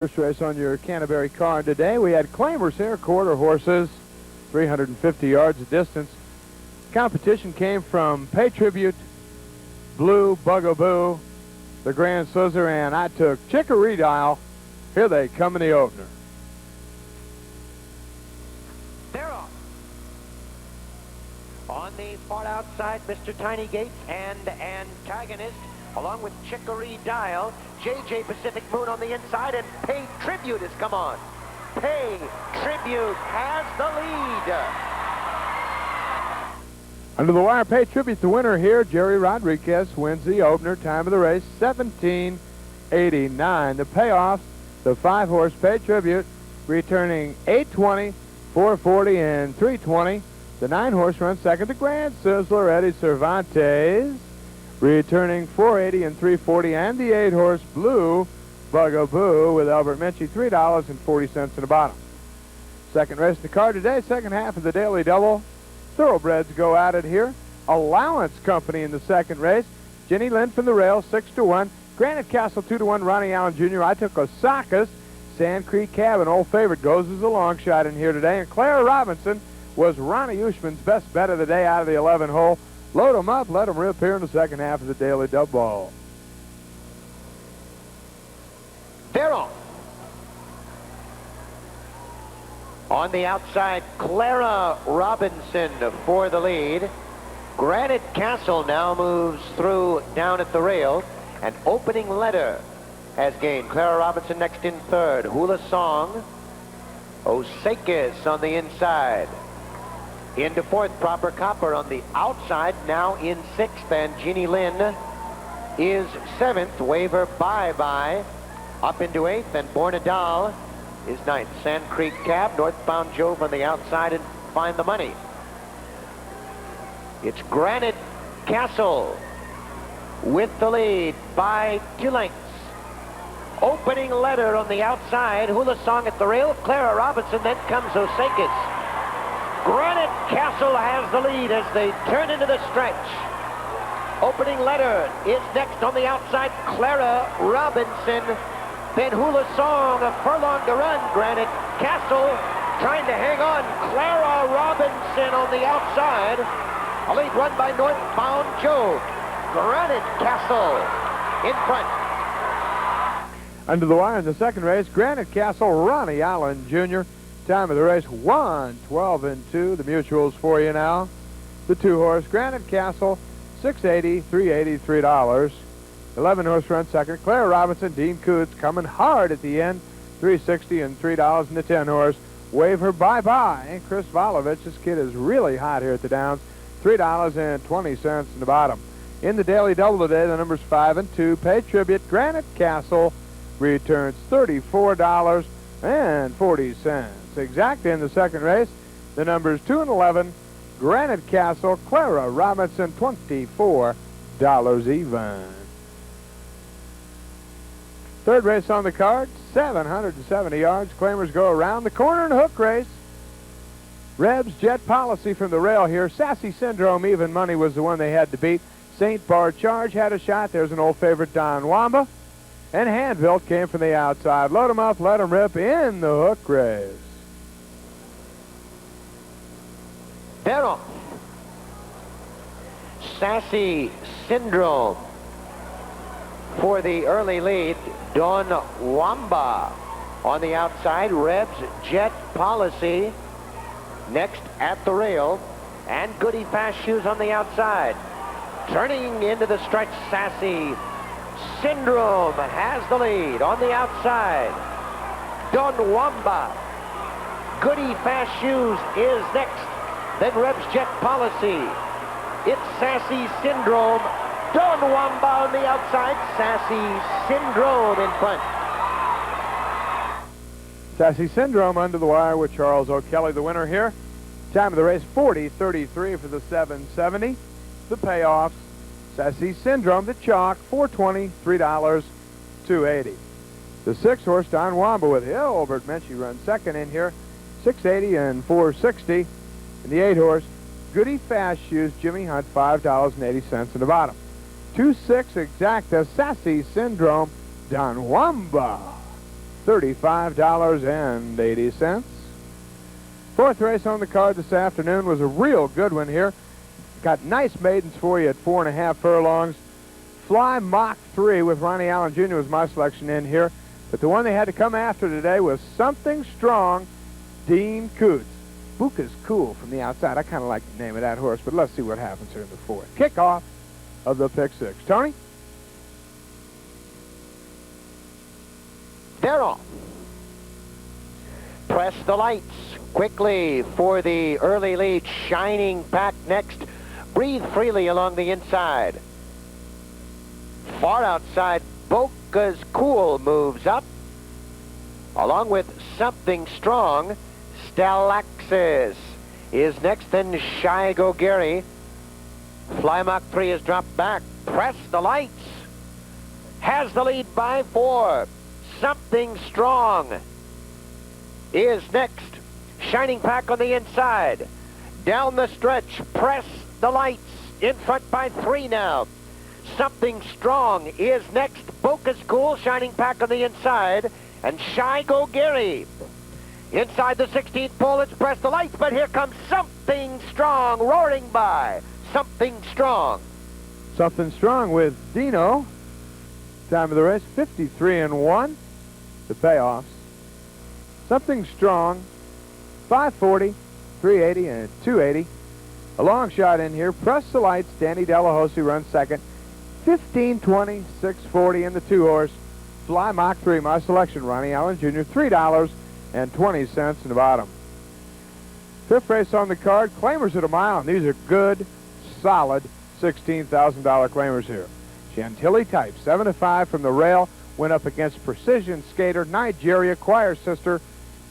First race on your Canterbury card today. We had claimers here, quarter horses, 350 yards of distance. Competition came from Pay Tribute, Blue, Bugaboo, the Grand Scissor, and I took Chicory Dial. Here they come in the opener. They're off. On the far outside, Mr. Tiny Gates and Antagonist, along with Chicory Dial. JJ Pacific Moon on the inside, and Pay Tribute has come on. Pay Tribute has the lead. Under the wire, Pay Tribute, the winner here. Jerry Rodriguez wins the opener. Time of the race, 17:89. The payoff, the 5-horse Pay Tribute, returning 8:20, 4:40, and 3:20. The 9-horse runs second. The Grand Sizzler, Eddie Cervantes, returning 4:80 and 3:40, and the 8-horse Blue Bugaboo with Albert Minchie, $3.40 in the bottom. Second race in the card today, second half of the Daily Double. Thoroughbreds go at it here. Allowance Company in the second race. Jenny Lynn from the rail, 6-1. Granite Castle, 2-1. Ronnie Allen Jr. I took Osaka's Sand Creek Cabin. Old favorite goes as a long shot in here today. And Clara Robinson was Ronnie Ushman's best bet of the day out of the 11 hole. Load them up, let them rip here in the second half of the Daily Double. They're off. On the outside, Clara Robinson for the lead. Granite Castle now moves through down at the rail. And Opening Letter has gained. Clara Robinson next in third. Hula Song. Osakis on the inside. Into fourth, Proper Copper on the outside, now in sixth, and Jeannie Lynn is seventh. Waver Bye-Bye up into eighth, and Bornadal is ninth. Sand Creek Cab, Northbound Jove on the outside, and Find the Money. It's Granite Castle with the lead by 2 lengths. Opening Letter on the outside, Hula Song at the rail, Clara Robinson, then comes Osakis. Granite Castle has the lead as they turn into the stretch. Opening Letter is next on the outside, Clara Robinson. Then Hula Song, a furlong to run. Granite Castle trying to hang on. Clara Robinson on the outside. A lead run by Northbound Joe. Granite Castle in front. Under the wire in the second race, Granite Castle, Ronnie Allen Jr. Time of the race, 1:12 and 2. The mutuals for you now. The 2-horse, Granite Castle, $6.80, $3.80, $3. 11-horse run second. Clara Robinson, Dean Coots coming hard at the end, $3.60 and $3. And the 10-horse, Waver Bye-Bye. And Chris Volovich, this kid is really hot here at the Downs, $3.20 in the bottom. In the Daily Double today, the numbers 5 and 2. Pay Tribute, Granite Castle returns $34.40. Exact in the second race, the numbers 2 and 11, Granite Castle, Clara Robinson, $24 even. Third race on the card, 770 yards. Claimers go around the corner in a hook race. Rebs Jet Policy from the rail here. Sassy Syndrome, even money, was the one they had to beat. St. Bar Charge had a shot. There's an old favorite, Don Wamba. And Handbuilt came from the outside. Load them up, let them rip in the hook race. They're off. Sassy Syndrome for the early lead. Don Wamba on the outside. Rebs Jet Policy next at the rail. And Goody Fast Shoes on the outside. Turning into the stretch, Sassy Syndrome has the lead on the outside. Don Wamba. Goody Fast Shoes is next. Then Rebs Jet Policy. It's Sassy Syndrome. Don Wamba on the outside. Sassy Syndrome in front. Sassy Syndrome under the wire with Charles O'Kelly, the winner here. Time of the race, 40:33 for the 770. The payoffs, Sassy Syndrome, the chalk, $4.20, $3, $2.80. The 6-horse, Don Wamba with Albert Menchie runs second in here, $6.80 and $4.60. And the 8-horse, Goody Fast Shoes, Jimmy Hunt, $5.80 in the bottom. 2-6 exacta, Sassy Syndrome, Don Wamba $35.80. Fourth race on the card this afternoon was a real good one here. Got nice maidens for you at 4.5 furlongs. Fly Mach 3 with Ronnie Allen Jr. was my selection in here. But the one they had to come after today was Something Strong, Dean Coots. Buka's Cool from the outside. I kind of like the name of that horse, but let's see what happens here in the fourth. Kickoff of the pick six. Tony? They're off. Press the lights quickly for the early lead. Shining Pack next. Breathe freely along the inside. Far outside, Buka's Cool moves up. Along with Something Strong, Stalaxis is next, then Shy Go Gary. Fly Mach 3 has dropped back. Press the lights. Has the lead by 4. Something Strong is next. Shining Pack on the inside. Down the stretch, Press the Lights in front by 3 now. Something Strong is next. Buka's Cool, Shining Pack on the inside. And Shy Go Gary. Inside the 16th pole, it's Press the Lights, but here comes Something Strong roaring by. Something Strong. Something Strong with Dino. Time of the race, 53-1. The payoffs. Something Strong, 540, 380, and 280. A long shot in here. Press the Lights. Danny Delahoussaye runs second. 15-20, 640 in the 2-horse. Fly Mach 3, my selection. Ronnie Allen Jr., $3.20 in the bottom. Fifth race on the card. Claimers at a mile, and these are good, solid $16,000 claimers here. Chantilly Type, 7-5 from the rail, went up against Precision Skater, Nigeria, Choir Sister,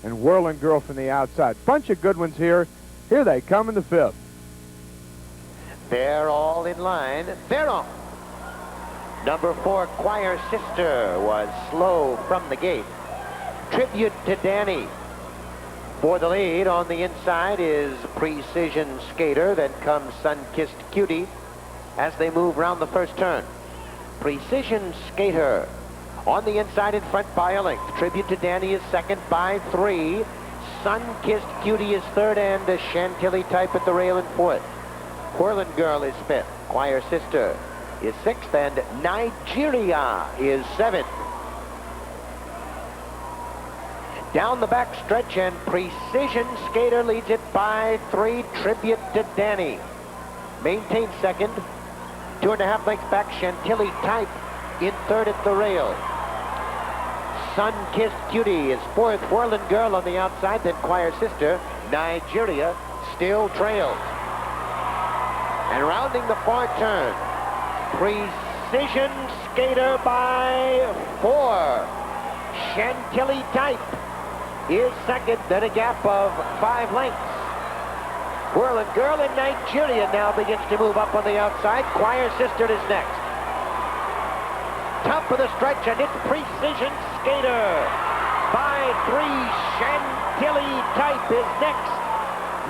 and Whirling Girl from the outside. Bunch of good ones here. Here they come in the fifth. They're all in line. They're on. Number 4, Choir Sister, was slow from the gate. Tribute to Danny. For the lead on the inside is Precision Skater. Then comes Sun-Kissed Cutie as they move round the first turn. Precision Skater on the inside in front by a length. Tribute to Danny is second by 3. Sun-Kissed Cutie is third, and Chantilly Type at the rail in fourth. Whirling Girl is fifth. Choir Sister is sixth, and Nigeria is seventh. Down the back stretch, and Precision Skater leads it by 3. Tribute to Danny maintains second. 2.5 lengths back, Chantilly Type in third at the rail. Sun-Kissed Cutie is fourth. Whirling Girl on the outside, then Choir Sister. Nigeria still trails. And rounding the far turn, Precision Skater by 4. Chantilly Type is second, then a gap of 5 lengths. Whirling Girl in Nigeria now begins to move up on the outside. Choir Sister is next. Top of the stretch, and it's Precision Skater by 3. Chantilly Type is next.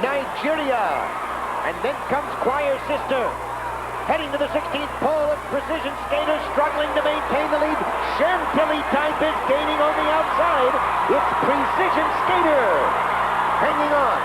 Nigeria. And then comes Choir Sister. Heading to the 16th pole, it's Precision Skater struggling to maintain the lead. Chantilly Type is gaining on the outside. It's Precision Skater hanging on.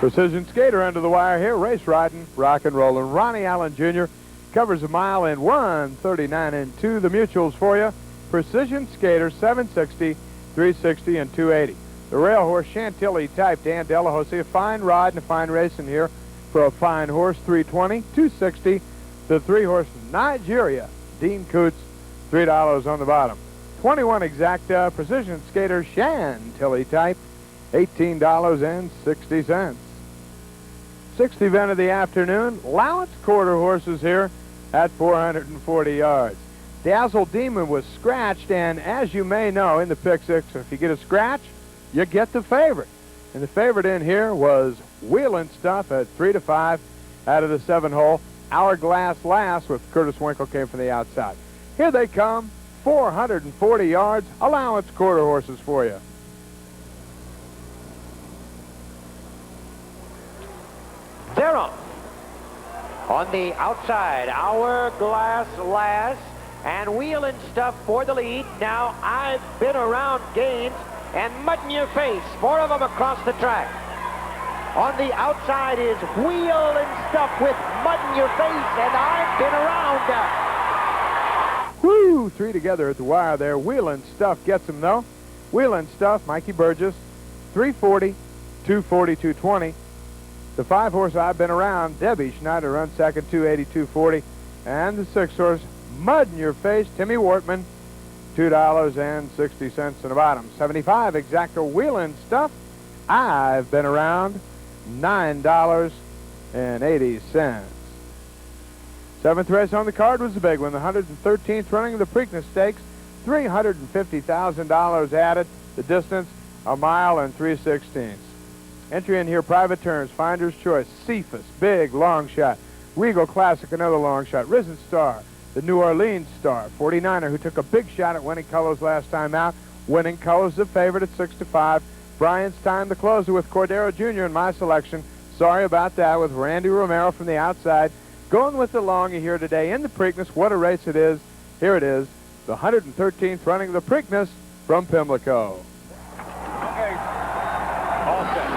Precision Skater under the wire here. Race riding, rock and rolling. Ronnie Allen Jr. covers a mile in 1:39.2. The mutuals for you. Precision Skater, 760, 360, and 280. The rail horse, Chantilly Type, Dan Delahoussaye. A fine ride and a fine racing here for a fine horse, 320, 260. The 3-horse, Nigeria, Dean Coots, $3 on the bottom. 21 exacta, Precision Skater, Chantilly Type, $18.60. Sixth event of the afternoon, Lowitz quarter horses here at 440 yards. Dazzle Demon was scratched, and as you may know, in the pick six, if you get a scratch, you get the favorite. And the favorite in here was Wheelin' Stuff at 3-5 out of the 7-hole. Hourglass Last with Curtis Winkle came from the outside. Here they come, 440 yards, Allowance quarter horses for you. They're off. On the outside, Hourglass Last And Wheel and Stuff for the lead. Now, I've been around Gaines and Mud in Your Face. 4 of them across the track. On the outside is Wheel and Stuff with Mud in Your Face, and I've been around. Woo! 3 together at the wire there. Wheel and Stuff gets him, though. Wheel and Stuff, Mikey Burgess, 340, 240, 220. The 5-horse I've Been Around, Debbie Schneider runs second, 280, 240. And the 6-horse, Mud in Your Face, Timmy Wortman, $2.60 in the bottom. 75 exacta Wheel and Stuff. I've Been Around, $9.80. 7th race on the card was the big one, the 113th running of the Preakness Stakes, $350,000 added. The distance, 1 mile and 3/16. Entry in here, private turns, Finder's Choice, Cephas, big long shot, Regal Classic, another long shot, Risen Star, the New Orleans Star, 49er, who took a big shot at Winning Colors last time out. Winning Colors the favorite at 6-5. Brian's Time, the closer with Cordero Jr. in my selection. Sorry about that with Randy Romero from the outside. Going with the longie here today in the Preakness. What a race it is. Here it is, the 113th running of the Preakness from Pimlico. Okay, all set.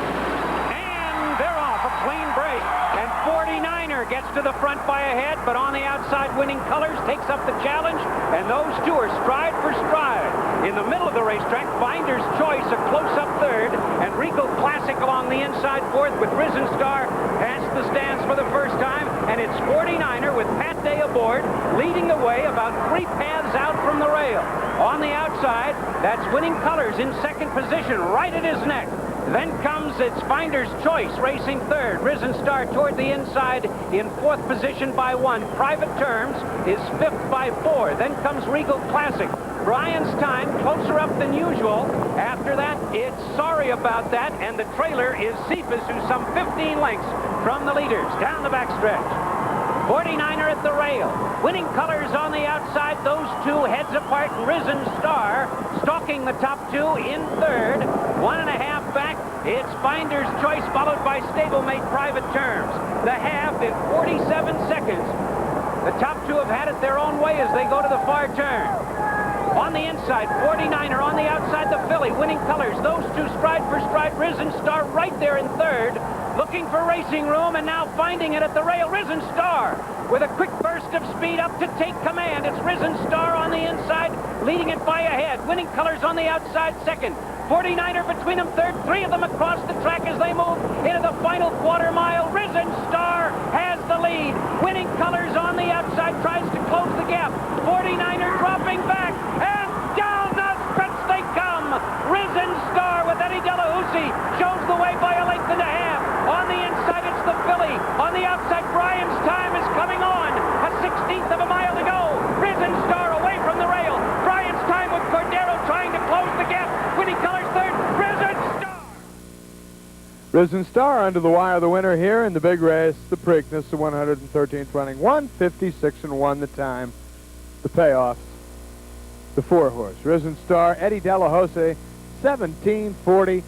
And they're off, a clean break. And 49er gets to the front by a head, but on the outside, Winning Colors takes up the challenge, and those two are stride for stride. In the middle of the racetrack, Finder's Choice a close-up third, and Regal Classic along the inside fourth with Risen Star past the stands for the first time, and it's 49er with Pat Day aboard, leading the way about 3 paths out from the rail. On the outside, that's Winning Colors in second position, right at his neck. Then comes its Finder's Choice racing third. Risen Star toward the inside in 4th position by 1. Private Terms is 5th by 4. Then comes Regal Classic. Brian's Time closer up than usual. After that, it's Sorry About That, and the trailer is Cephas, who's some 15 lengths from the leaders down the backstretch. 49er at the rail. Winning Colors on the outside. Those two heads apart. Risen Star stalking the top 2 in third. 1.5 back. It's Finder's Choice followed by stablemate Private Terms. The half in 47 seconds. The top 2 have had it their own way as they go to the far turn. On the inside, 49er. On the outside, the filly. Winning Colors. Those two stride for stride. Risen Star right there in third. Looking for racing room and now finding it at the rail. Risen Star with a quick burst of speed up to take command. It's Risen Star on the inside, leading it by a head. Winning Colors on the outside second. 49er between them third. 3 of them across the track as they move into the final quarter mile. Risen Star has the lead. Winning Colors on the outside tries to close the gap. 49er dropping back, and down the stretch they come. Risen Star with Eddie Delahousie shows the way by a length and a half. On the inside, it's the filly. On the outside, Brian's Time is coming on. A 16th of a mile to go. Risen Star away from the rail. Brian's Time with Cordero trying to close the gap. Winning Colors third. Risen Star. Risen Star under the wire, the winner here in the big race, the Preakness, the 113th running. 1:56.1 the time. The payoff, the 4-horse. Risen Star, Eddie Delahousie, 17:40,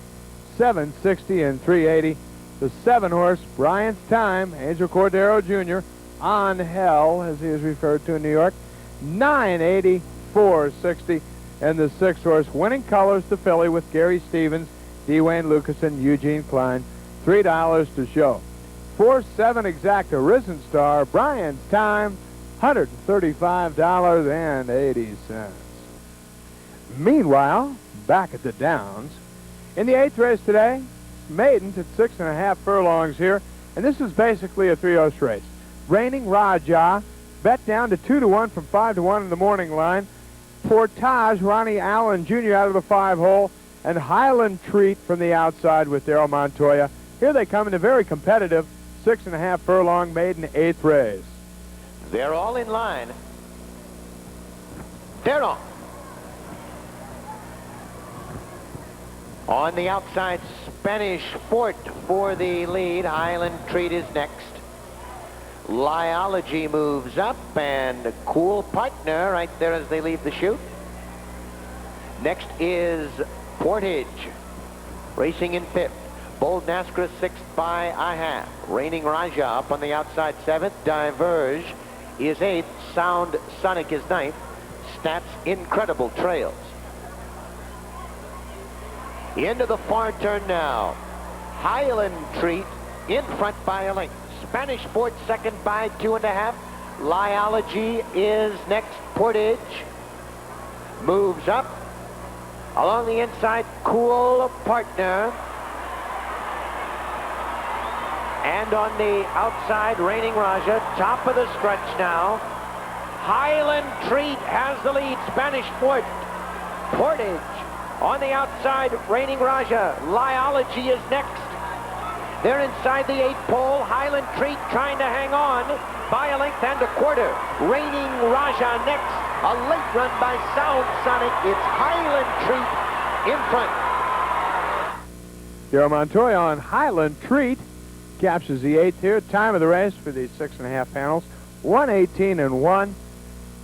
7:60, and 3:80. The 7-horse, Brian's Time, Angel Cordero Jr., On Hell, as he is referred to in New York, 9:80, 4:60. And the 6-horse, Winning Colors, the filly with Gary Stevens, D. Wayne Lucas, and Eugene Klein, $3 to show. 4-7 exacta, Risen Star, Brian's Time, $135.80. Meanwhile, back at the Downs, in the 8th race today, maidens at 6.5 furlongs here, and this is basically a 3-horse race. Reigning Raja, bet down to 2-1 from 5-1 in the morning line. Portage, Ronnie Allen Jr. out of the 5-hole, and Highland Treat from the outside with Darrell Montoya. Here they come in a very competitive 6.5 furlong maiden 8th race. They're all in line. They're on. On the outside, Spanish Fort for the lead. Highland Treat is next. Liology moves up, and Cool Partner right there as they leave the chute. Next is Portage, racing in 5th. Bold Nascra 6th by a half. Reigning Raja up on the outside 7th. Diverge is 8th. Sound Sonic is 9th. stats, incredible trails. Into the far turn now. Highland Treat in front by a length. Spanish Sport second by 2.5. Liology is next. Portage moves up. Along the inside, Cool Partner. And on the outside, Reigning Raja, top of the stretch now. Highland Treat has the lead. Spanish Sport. Portage on the outside, Reigning Raja. Liology is next. They're inside the 8th pole. Highland Treat trying to hang on by a length and a quarter. Reigning Raja next. A late run by Sound Sonic. It's Highland Treat in front. Joe Montoya on Highland Treat captures the 8th here. Time of the race for the 6.5 panels, 1:18.1.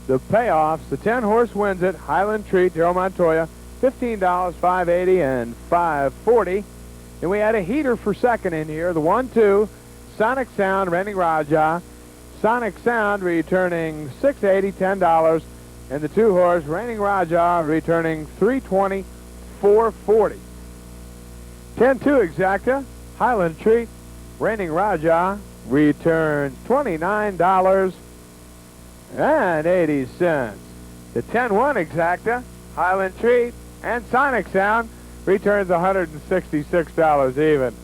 The payoffs, the 10-horse wins it. Highland Treat, Joe Montoya, $15, $5.80, and $5.40. And we had a heater for second in here. The 1-2, Sonic Sound, Reigning Raja. Sonic Sound returning $6.80, $10. And the 2-horse, Reigning Raja, returning $3.20, $4.40. 10-2 exacta, Highland Treat, Reigning Raja returns $29.80. The 10-1 exacta, Highland Treat, and Sonic Sound returns $166 even.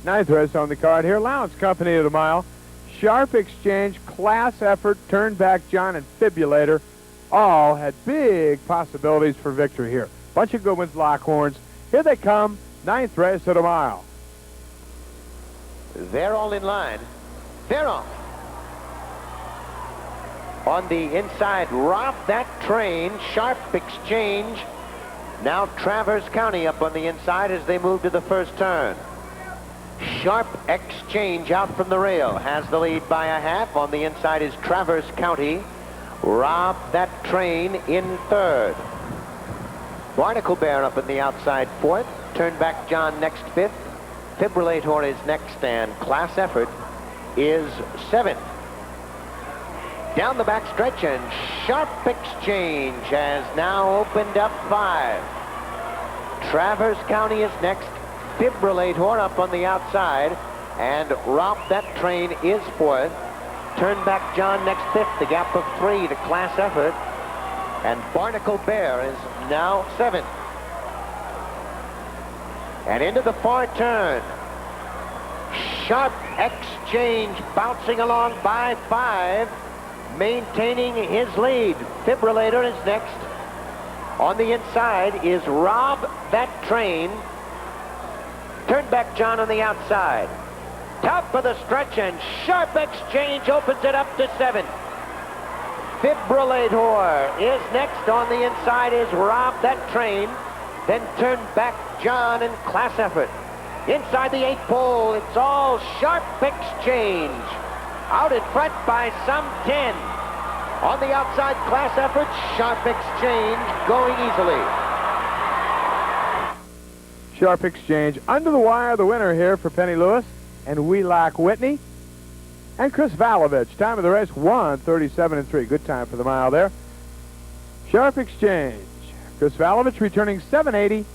9th race on the card here. Allowance Company of the Mile. Sharp Exchange, Class Effort, Turnback John, and Fibulator all had big possibilities for victory here. Bunch of good ones, Lockhorns. Here they come. 9th race of the mile. They're all in line. They're off. On the inside, Rob That Train, Sharp Exchange. Now Traverse County up on the inside as they move to the first turn. Sharp Exchange out from the rail has the lead by a half. On the inside is Traverse County. Rob That Train in third. Barnacle Bear up in the outside fourth. Turnback John next fifth. Fibrillator is next, and Class Effort is seventh. Down the back stretch, and Sharp Exchange has now opened up 5. Traverse County is next. Fibrillator up on the outside, and Rob That Train is fourth. Turnback John next fifth, the gap of 3 to Class Effort, and Barnacle Bear is now seventh. And into the far turn, Sharp Exchange bouncing along by 5, maintaining his lead. Fibrillator is next. On the inside is Rob That Train. Turnback John on the outside. Top of the stretch, and Sharp Exchange opens it up to 7. Fibrillator is next. On the inside is Rob That Train. Then Turnback John and Class Effort. Inside the 8th pole, it's all Sharp Exchange. Out in front by some 10. On the outside, Class Effort, Sharp Exchange going easily. Sharp Exchange under the wire, the winner here for Penny Lewis and We Like Whitney. And Chris Valovich, time of the race, 1:37.3. Good time for the mile there. Sharp Exchange. Chris Valovich returning $7.80,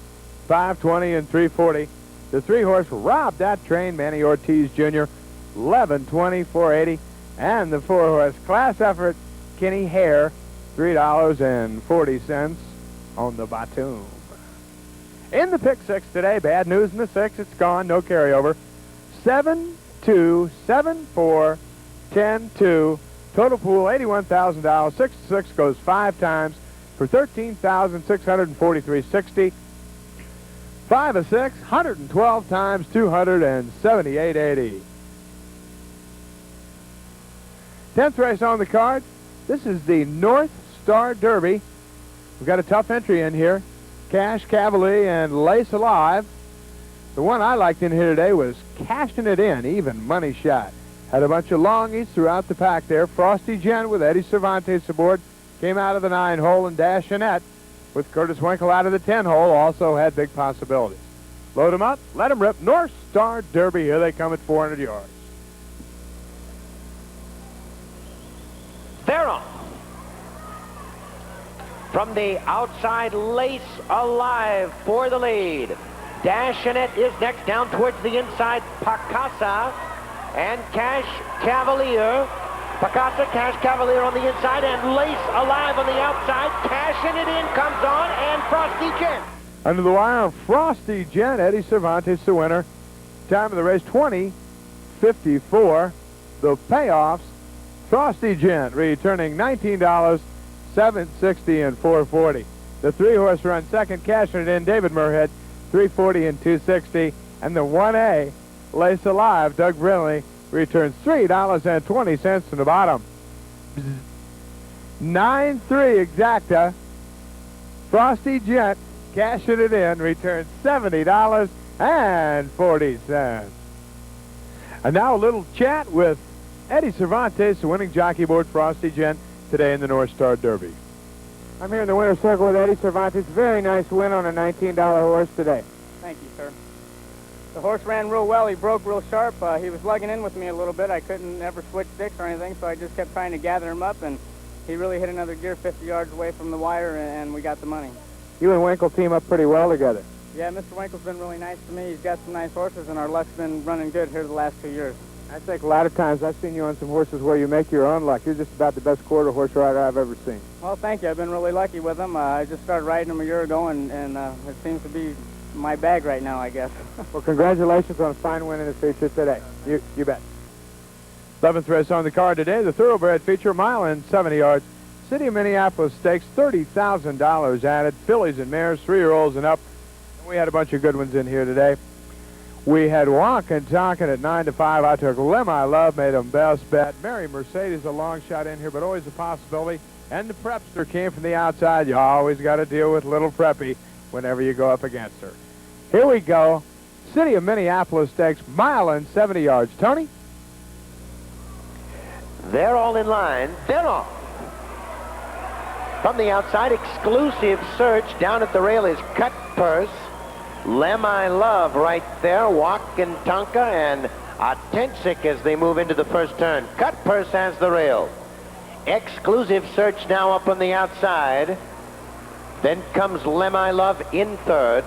$5.20, and $3.40. The 3-horse Rob That Train, Manny Ortiz Jr., $11.20, $4.80. And the 4-horse Class Effort, Kenny Hare, $3.40 on the Batum. In the pick 6 today, bad news in the 6, it's gone, no carryover. 7-2, 7-4, 10-2. Total pool, $81,000. 6-6 goes 5 times for $13,643.60. 5 of 6, 112 times, $278.80. 10th race on the card. This is the North Star Derby. We've got a tough entry in here. Cash Cavalier and Lace Alive. The one I liked in here today was Cashing It In, even money shot. Had a bunch of longies throughout the pack there. Frosty Gent with Eddie Cervantes aboard came out of the 9-hole, and Dashinette with Curtis Winkle out of the 10-hole also had big possibilities. Load them up, let them rip. North Star Derby, here they come at 400 yards. They're off. From the outside, Lace Alive for the lead. Dashinet is next, down towards the inside, Pacasa and Cash Cavalier. Pacasa, Cash Cavalier on the inside, and Lace Alive on the outside. Cashin it in, comes on, and Frosty Gent. Under the wire, Frosty Gent, Eddie Cervantes, the winner. Time of the race, 20:54. The payoffs, Frosty Gent returning $19, $7.60 and $4.40. The 3-horse run second, cashing it in, David Murhead, $3.40 and $2.60. And the 1A, Lace Alive, Doug Brinley, returns $3.20 to the bottom. 9-3 exacta. Frosty Gent, cashing it in, returns $70.40. And now a little chat with Eddie Cervantes, the winning jockey aboard Frosty Gent today in the North Star Derby. I'm here in the winner's circle with Eddie Cervantes. Very nice win on a $19 horse today. Thank you, sir. The horse ran real well. He broke real sharp. He was lugging in with me a little bit. I couldn't ever switch sticks or anything, so I just kept trying to gather him up, and he really hit another gear 50 yards away from the wire, and we got the money. You and Winkle team up pretty well together. Yeah, Mr. Winkle's been really nice to me. He's got some nice horses, and our luck's been running good here the last 2 years. I think a lot of times I've seen you on some horses where you make your own luck. You're just about the best quarter horse rider I've ever seen. Well, thank you. I've been really lucky with him. I just started riding him a year ago, and it seems to be my bag right now, I guess. Well, congratulations on a fine win in the feature today. You bet. 11th race on the card today, the Thoroughbred feature, mile and 70 yards. City of Minneapolis Stakes, $30,000 added. Fillies and mares, 3-year-olds and up. And we had a bunch of good ones in here today. We had Wakan talking at 9-5. I took Lehimi Love, made him best bet. Mary Mercedes, a long shot in here, but always a possibility. And the Prepster came from the outside. You always got to deal with little Preppy whenever you go up against her. Here we go. City of Minneapolis Stakes, mile and 70 yards. Tony? They're all in line. They're off. From the outside, Exclusive Search. Down at the rail is Cut Purse. Lehimi Love right there. Wakan Tonka and Ataentsic as they move into the first turn. Cut Purse has the rail. Exclusive Search now up on the outside. Then comes Lehimi Love in third.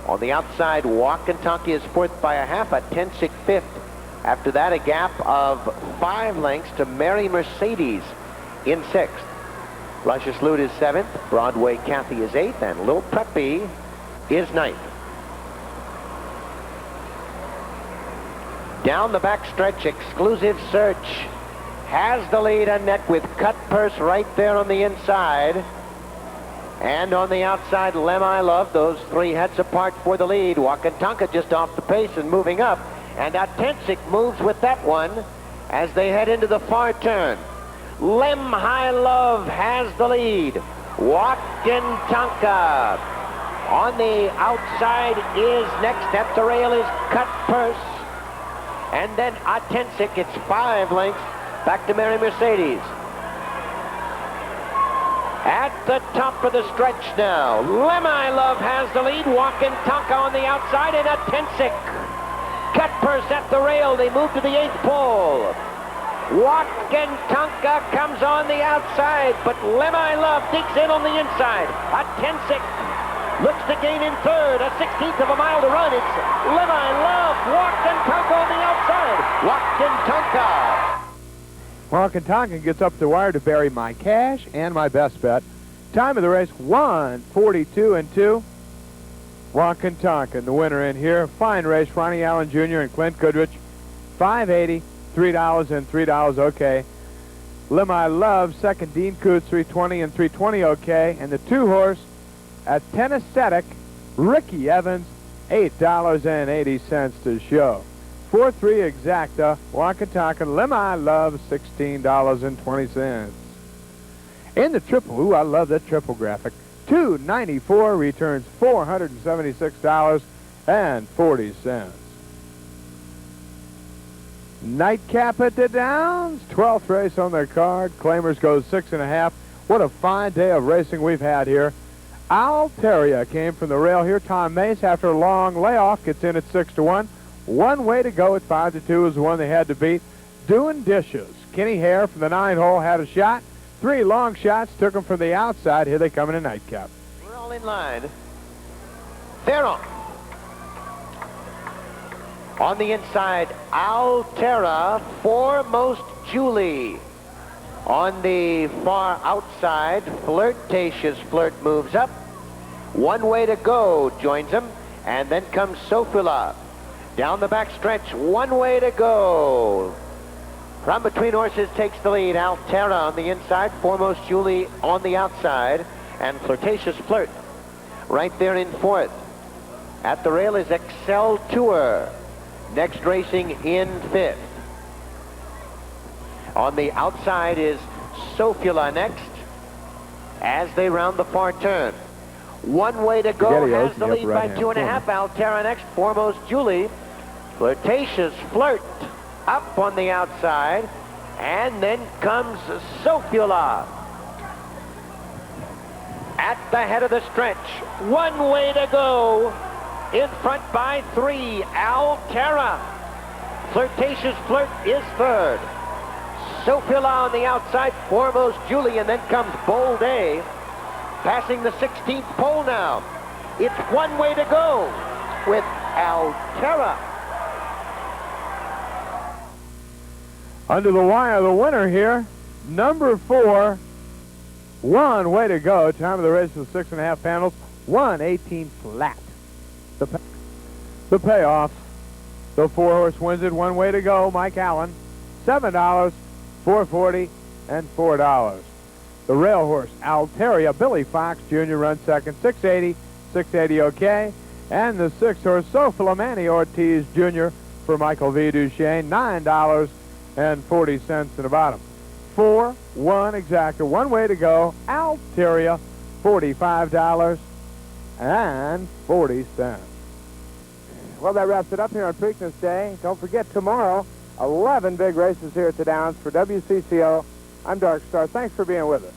On the outside, Wakan Tonka is fourth by a half. Ataentsic fifth. After that, a gap of 5 lengths to Mary Mercedes in sixth. Luscious Loot is seventh. Broadway Kathy is eighth. And Lil Preppy is ninth. Down the back stretch, Exclusive Search has the lead on net with Cut Purse right there on the inside. And on the outside, Lehimi Love, those 3 heads apart for the lead. Wakan Tonka just off the pace and moving up. And Ataentsic moves with that one as they head into the far turn. Lehimi Love has the lead. Wakan Tonka on the outside is next. At the rail is Cut Purse. And then Ataentsic, it's 5 lengths back to Mary Mercedes. At the top of the stretch now, Lehimi Love has the lead. Wakan Tonka on the outside, and Ataentsic. Cut Purse at the rail. They move to the 8th pole. Wakan Tonka comes on the outside, but Lehimi Love digs in on the inside. Ataentsic looks to gain in third. A 16th of a mile to run. It's Lehimi Love. Wakan Tonka on the outside. Wakan Tonka. Wakan Tonka gets up the wire to bury my cash and my best bet. Time of the race, 1:42 and 2. Wakan Tonka, the winner in here. Fine race, Ronnie Allen Jr. and Clint Goodrich. $5.80, $3 and $3 okay. Lehimi Love, second, Dean Coots, $3.20 and $3.20 okay. And the 2-horse at Ataentsic, Ricky Evans, $8.80 to show. 4-3 exacta, Wakan Tonka, Lehimi Love, $16.20. In the triple, ooh, I love that triple graphic. 294 returns $476.40. Nightcap at the Downs, 12th race on their card. Claimers goes 6.5. What a fine day of racing we've had here. Altaria came from the rail here. Tom Mace, after a long layoff, gets in at 6-1. One way to go at 5-2 is the one they had to beat. Doing dishes. Kenny Hare from the 9 hole had a shot. 3 long shots, took them from the outside. Here they come in a nightcap. We're all in line. They're on. On the inside, Altera, Foremost Julie. On the far outside, Flirtatious Flirt moves up. One Way to Go joins him, and then comes Sophila. Down the back stretch, One Way to Go. From between horses takes the lead. Altera on the inside, Foremost Julie on the outside, and Flirtatious Flirt right there in fourth. At the rail is Excel Tour, next racing in fifth. On the outside is Sophila next as they round the far turn. One Way to Go has the lead by 2.5. Altera next, Foremost Julie. Flirtatious Flirt up on the outside, and then comes Sophila. At the head of the stretch, One Way to Go. In front by 3, Altera. Flirtatious Flirt is third. Sophila on the outside, Foremost Julie, and then comes Bold A. Passing the 16th pole now. It's One Way to Go with Altera. Under the wire, the winner here, number 4, One Way to Go. Time of the race is 6.5 panels, 1:18 flat. The payoff, the 4-horse wins it. One Way to Go, Mike Allen, $7, $4.40, and $4. The rail horse, Altera, Billy Fox Jr. runs second, $6.80 okay. And the 6-horse, Sophila, Manny Ortiz Jr. for Michael V. Duchesne, $9.40 in the bottom. 4-1 exacta, One Way to Go, Altera, $45.40. Well, that wraps it up here on Preakness Day. Don't forget, tomorrow, 11 big races here at the Downs for WCCO. I'm Dark Star. Thanks for being with us.